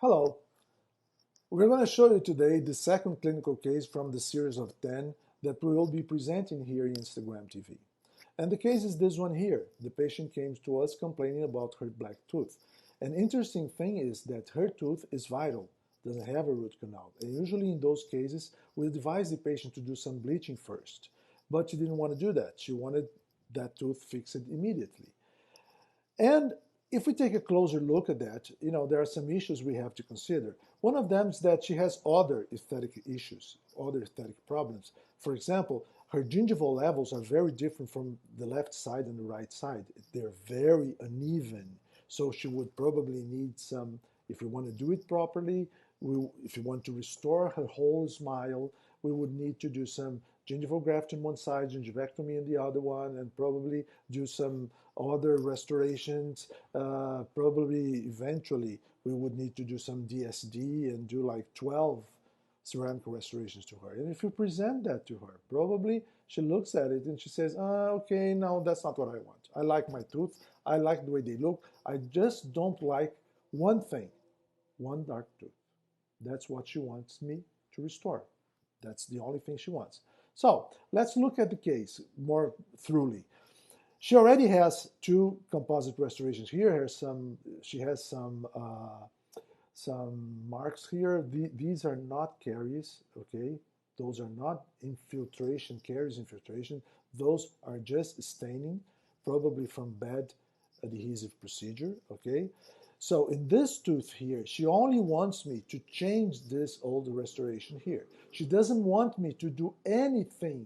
Hello, we're going to show you today the second clinical case from the series of 10 that we will be presenting here in Instagram TV. And the case is this one here. The patient came to us complaining about her black tooth. An interesting thing is that her tooth is vital, doesn't have a root canal. And usually in those cases, we advise the patient to do some bleaching first. But she didn't want to do that. She wanted that tooth fixed immediately. And if we take a closer look at that, there are some issues we have to consider. One of them is that she has other aesthetic issues, other aesthetic problems. For example, her gingival levels are very different from the left side and the right side. They're very uneven. So she would probably need some, if you want to do it properly, if you want to restore her whole smile, we would need to do some gingival graft on one side, gingivectomy on the other one, and probably do some other restorations. Probably eventually we would need to do some DSD and do like 12 ceramic restorations to her. And if you present that to her, probably she looks at it and she says, okay, no, that's not what I want. I like my tooth. I like the way they look. I just don't like one thing, one dark tooth. That's what she wants me to restore. That's the only thing she wants. So let's look at the case more thoroughly. She already has two composite restorations here. She has some marks here. These are not caries, okay? Those are not caries infiltration. Those are just staining, probably from bad adhesive procedure, okay? So in this tooth here, she only wants me to change this old restoration here. She doesn't want me to do anything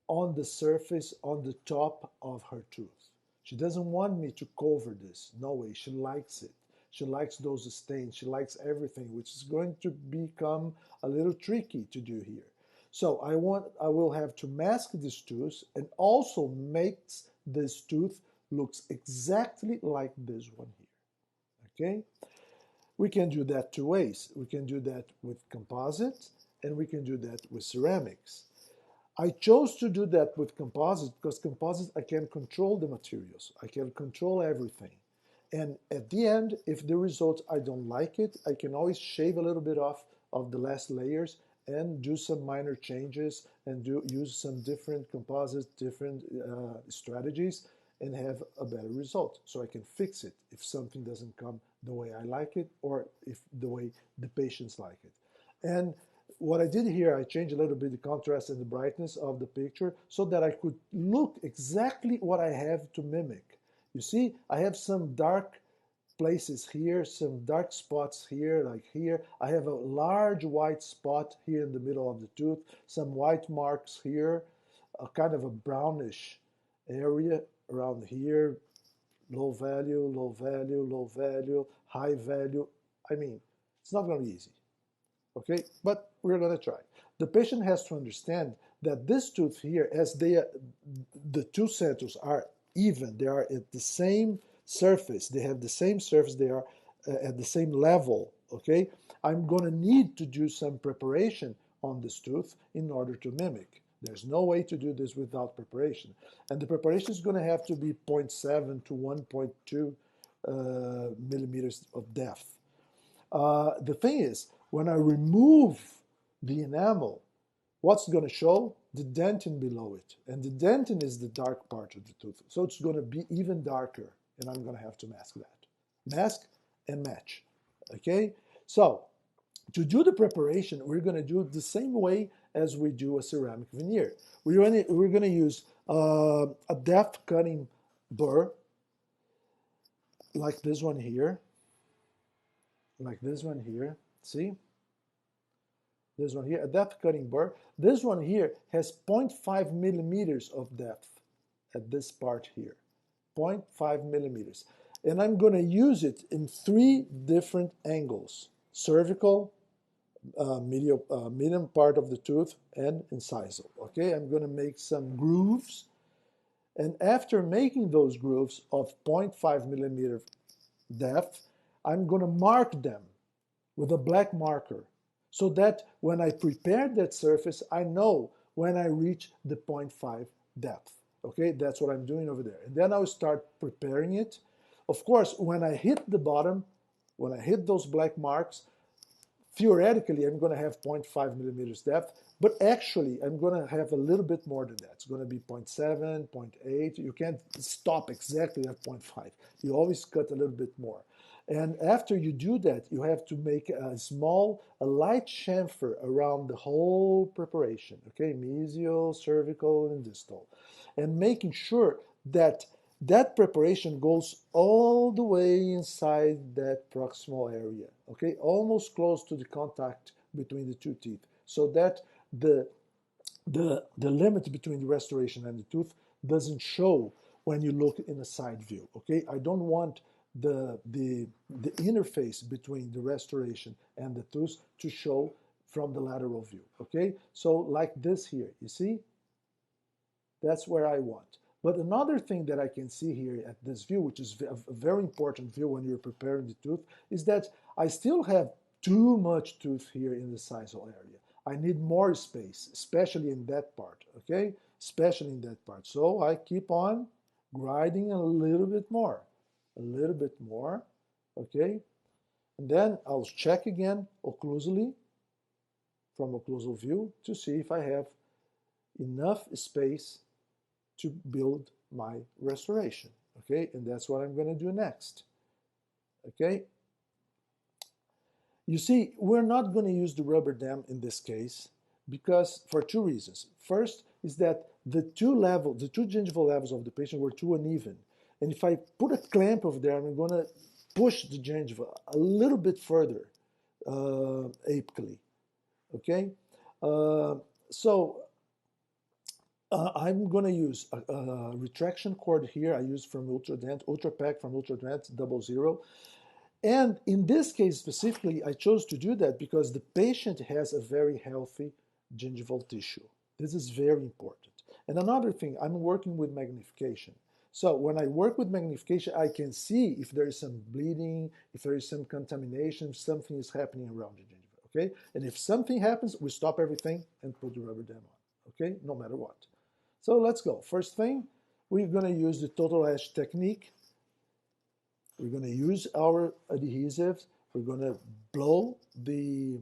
on the surface, on the top of her tooth. She doesn't want me to cover this. No way. She likes it. She likes those stains. She likes everything, which is going to become a little tricky to do here. So I will have to mask this tooth and also makes this tooth looks exactly like this one here. Okay? We can do that two ways. We can do that with composite and we can do that with ceramics. I chose to do that with composite because composite, I can control the materials. I can control everything. And at the end, if the result, I don't like it, I can always shave a little bit off of the last layers and do some minor changes and use some different composites, different strategies and have a better result. So I can fix it if something doesn't come the way I like it or if the way the patients like it. And what I did here, I changed a little bit the contrast and the brightness of the picture so that I could look exactly what I have to mimic. You see, I have some dark places here, some dark spots here, like here. I have a large white spot here in the middle of the tooth, some white marks here, a kind of a brownish area around here, low value, low value, low value, high value. I mean, it's not going to be easy. Okay, but we're going to try. The patient has to understand that this tooth here, as the two centers are even, they are at the same surface, they have the same surface, they are at the same level, okay? I'm going to need to do some preparation on this tooth in order to mimic. There's no way to do this without preparation. And the preparation is going to have to be 0.7 to 1.2 millimeters of depth. The thing is, when I remove the enamel, what's going to show? The dentin below it. And the dentin is the dark part of the tooth. So it's going to be even darker, and I'm going to have to mask that. Mask and match. Okay? So, to do the preparation, we're going to do it the same way as we do a ceramic veneer. We're going to use a depth cutting burr, like this one here. Like this one here. See? This one here, a depth cutting burr. This one here has 0.5 millimeters of depth at this part here. 0.5 millimeters. And I'm going to use it in three different angles. Cervical, medium part of the tooth, and incisal. Okay, I'm going to make some grooves. And after making those grooves of 0.5 millimeter depth, I'm going to mark them with a black marker so that when I prepare that surface, I know when I reach the 0.5 depth. Okay, that's what I'm doing over there. And then I'll start preparing it. Of course, when I hit the bottom, When I hit those black marks, theoretically, I'm going to have 0.5 millimeters depth, but actually, I'm going to have a little bit more than that. It's going to be 0.7, 0.8. You can't stop exactly at 0.5. You always cut a little bit more. And after you do that, you have to make a light chamfer around the whole preparation, okay? Mesial, cervical, and distal. And making sure that that preparation goes all the way inside that proximal area, okay? Almost close to the contact between the two teeth, so that the limit between the restoration and the tooth doesn't show when you look in a side view, okay? I don't want the interface between the restoration and the tooth to show from the lateral view, okay? So like this here, you see? That's where I want. But another thing that I can see here at this view, which is a very important view when you're preparing the tooth, is that I still have too much tooth here in the sisal area. I need more space, especially in that part, okay? Especially in that part. So I keep on grinding a little bit more, okay? And then I'll check again occlusally, from occlusal view, to see if I have enough space to build my restoration, okay? And that's what I'm going to do next, okay? You see, we're not going to use the rubber dam in this case because for two reasons. First is that the two gingival levels of the patient were too uneven. And if I put a clamp over there, I'm going to push the gingiva a little bit further apically, okay? I'm going to use a retraction cord here. I use from UltraPack from UltraDent 00. And in this case specifically, I chose to do that because the patient has a very healthy gingival tissue. This is very important. And another thing, I'm working with magnification. So when I work with magnification, I can see if there is some bleeding, if there is some contamination, if something is happening around the gingiva, okay? And if something happens, we stop everything and put the rubber dam on, okay? No matter what. So let's go. First thing, we're going to use the total edge technique. We're going to use our adhesives. We're going to blow the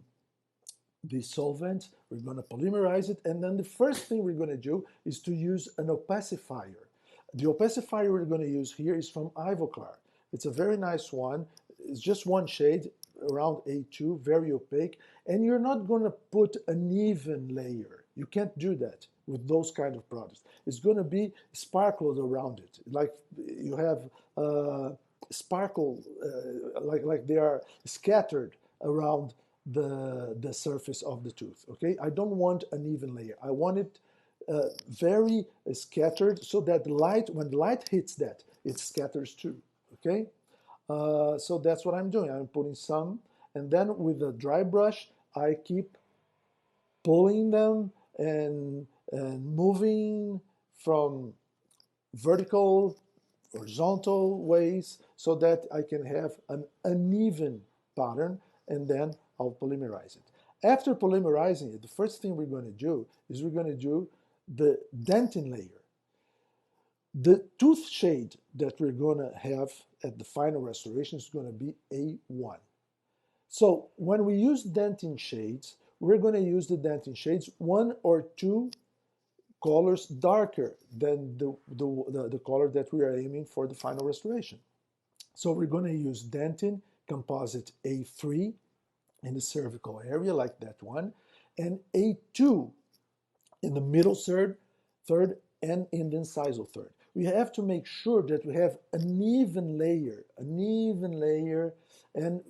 solvent. We're going to polymerize it. And then the first thing we're going to do is to use an opacifier. The opacifier we're going to use here is from Ivoclar. It's a very nice one. It's just one shade, around A2, very opaque. And you're not going to put an even layer. You can't do that with those kind of products. It's going to be sparkled around it, like you have sparkle, like they are scattered around the surface of the tooth. Okay, I don't want an even layer. I want it very scattered, so that the light, when the light hits that, it scatters too. Okay, so that's what I'm doing. I'm putting some, and then with a dry brush, I keep pulling them and moving from vertical, horizontal ways so that I can have an uneven pattern, and then I'll polymerize it. After polymerizing it, the first thing we're going to do is we're going to do the dentin layer. The tooth shade that we're going to have at the final restoration is going to be A1. So when we use dentin shades, we're going to use the dentin shades 1 or 2 colors darker than the color that we are aiming for the final restoration. So we're going to use dentin composite A3 in the cervical area, like that one, and A2 in the middle third, and in the incisal third. We have to make sure that we have an even layer, and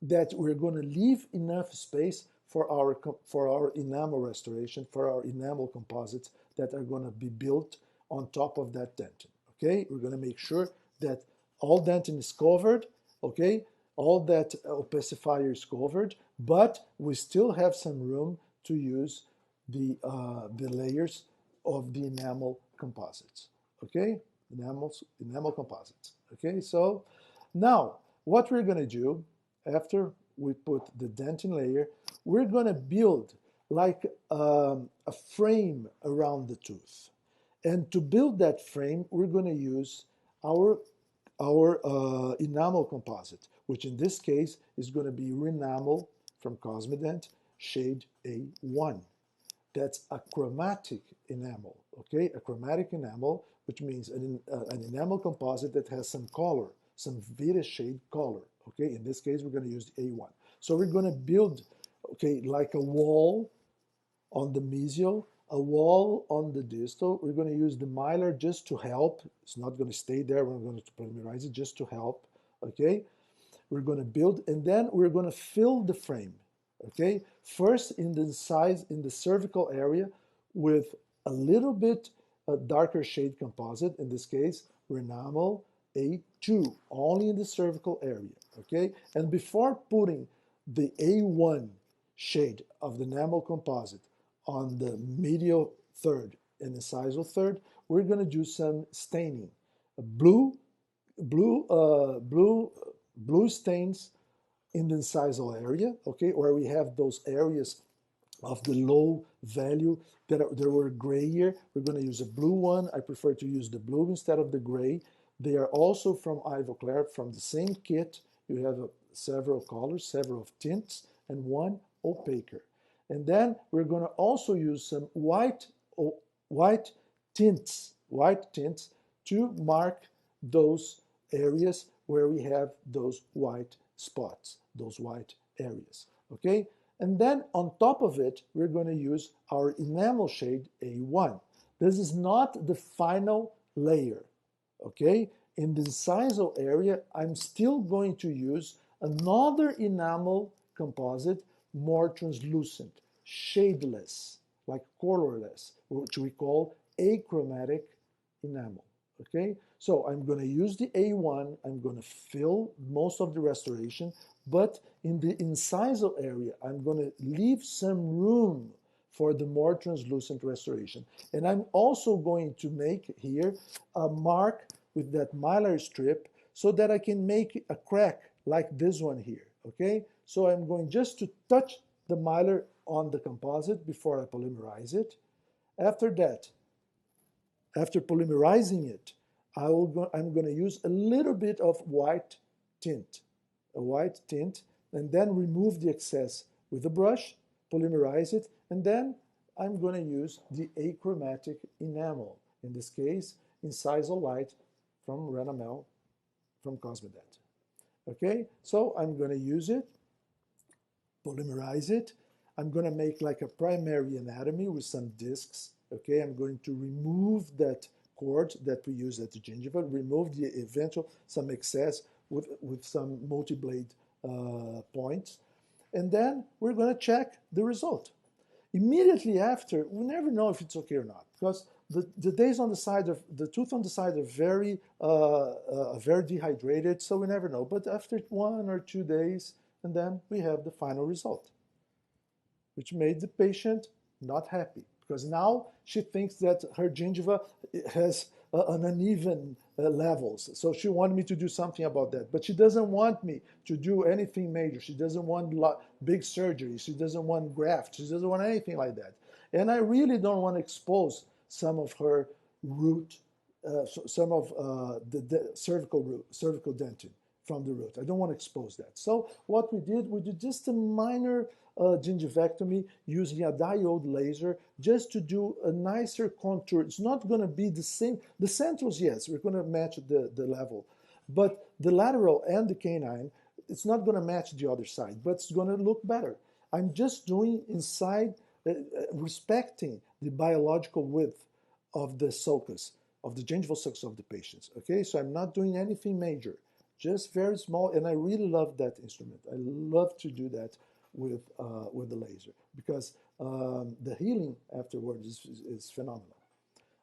that we're going to leave enough space for our enamel restoration, for our enamel composites that are going to be built on top of that dentin. Okay, we're going to make sure that all dentin is covered. Okay, all that opacifier is covered, but we still have some room to use the layers of the enamel composites. Okay, enamel composites. Okay, so now what we're going to do after we put the dentin layer, we're going to build like a frame around the tooth. And to build that frame, we're going to use our enamel composite. which in this case is going to be Renamel from Cosmedent, shade A1. That's a chromatic enamel, okay? A chromatic enamel, which means an enamel composite that has some color, some Vita shade color, okay? In this case, we're going to use the A1. So we're going to build, okay, like a wall on the mesial, a wall on the distal. We're going to use the mylar just to help. It's not going to stay there. We're going to polymerize it just to help, okay? We're going to build, and then we're going to fill the frame, okay? First in the cervical area with a little bit darker shade composite, in this case, Renamel A2, only in the cervical area, okay? And before putting the A1 shade of the enamel composite on the medial third and the incisal third, we're going to do some staining. Blue stains in the incisal area, okay, where we have those areas of the low value that were grayier. We're going to use a blue one. I prefer to use the blue instead of the gray. They are also from Ivoclar, from the same kit. You have several colors, several tints, and one opaquer. And then we're going to also use some white tints to mark those areas where we have those white spots, those white areas, okay? And then on top of it, we're going to use our enamel shade A1. This is not the final layer, okay? In the incisal area, I'm still going to use another enamel composite, more translucent, shadeless, like colorless, which we call achromatic enamel, okay? So I'm going to use the A1, I'm going to fill most of the restoration, but in the incisal area, I'm going to leave some room for the more translucent restoration. And I'm also going to make here a mark with that mylar strip so that I can make a crack like this one here, okay? So I'm going just to touch the mylar on the composite before I polymerize it. After that, after polymerizing it, I'm going to use a little bit of white tint, and then remove the excess with a brush, polymerize it, and then I'm going to use the achromatic enamel, in this case, incisal light from Renamel, from Cosmedent. Okay, so I'm going to use it, polymerize it. I'm going to make like a primary anatomy with some discs. Okay, I'm going to remove that cord that we use at the gingiva, remove the eventual, some excess with some multi-blade points, and then we're going to check the result. Immediately after, we never know if it's okay or not, because the days on the side of the tooth on the side are very dehydrated, so we never know. But after 1 or 2 days, and then we have the final result, which made the patient not happy, because now she thinks that her gingiva has an uneven levels. So she wanted me to do something about that. But she doesn't want me to do anything major. She doesn't want big surgery. She doesn't want grafts. She doesn't want anything like that. And I really don't want to expose some of her root, some of the cervical dentin from the root. I don't want to expose that. So what we did just a minor gingivectomy using a diode laser just to do a nicer contour. It's not going to be the same. The centrals, yes, we're going to match the level. But the lateral and the canine, it's not going to match the other side, but it's going to look better. I'm just doing inside, respecting the biological width of the sulcus, of the gingival sulcus of the patients. Okay, so I'm not doing anything major, just very small, and I really love that instrument. I love to do that with the laser, because the healing afterwards is phenomenal.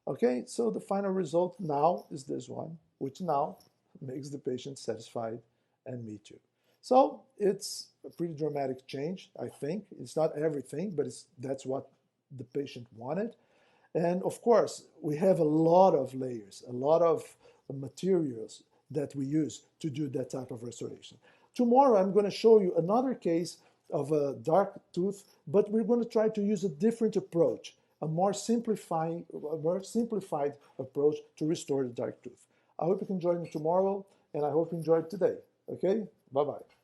Okay, so the final result now is this one, which now makes the patient satisfied, and me too. So it's a pretty dramatic change, I think. It's not everything, but that's what the patient wanted. And of course, we have a lot of layers, a lot of materials that we use to do that type of restoration. Tomorrow, I'm going to show you another case of a dark tooth, but we're going to try to use a different approach, a more simplified approach to restore the dark tooth. I hope you can join me tomorrow, and I hope you enjoyed today. Okay? Bye-bye.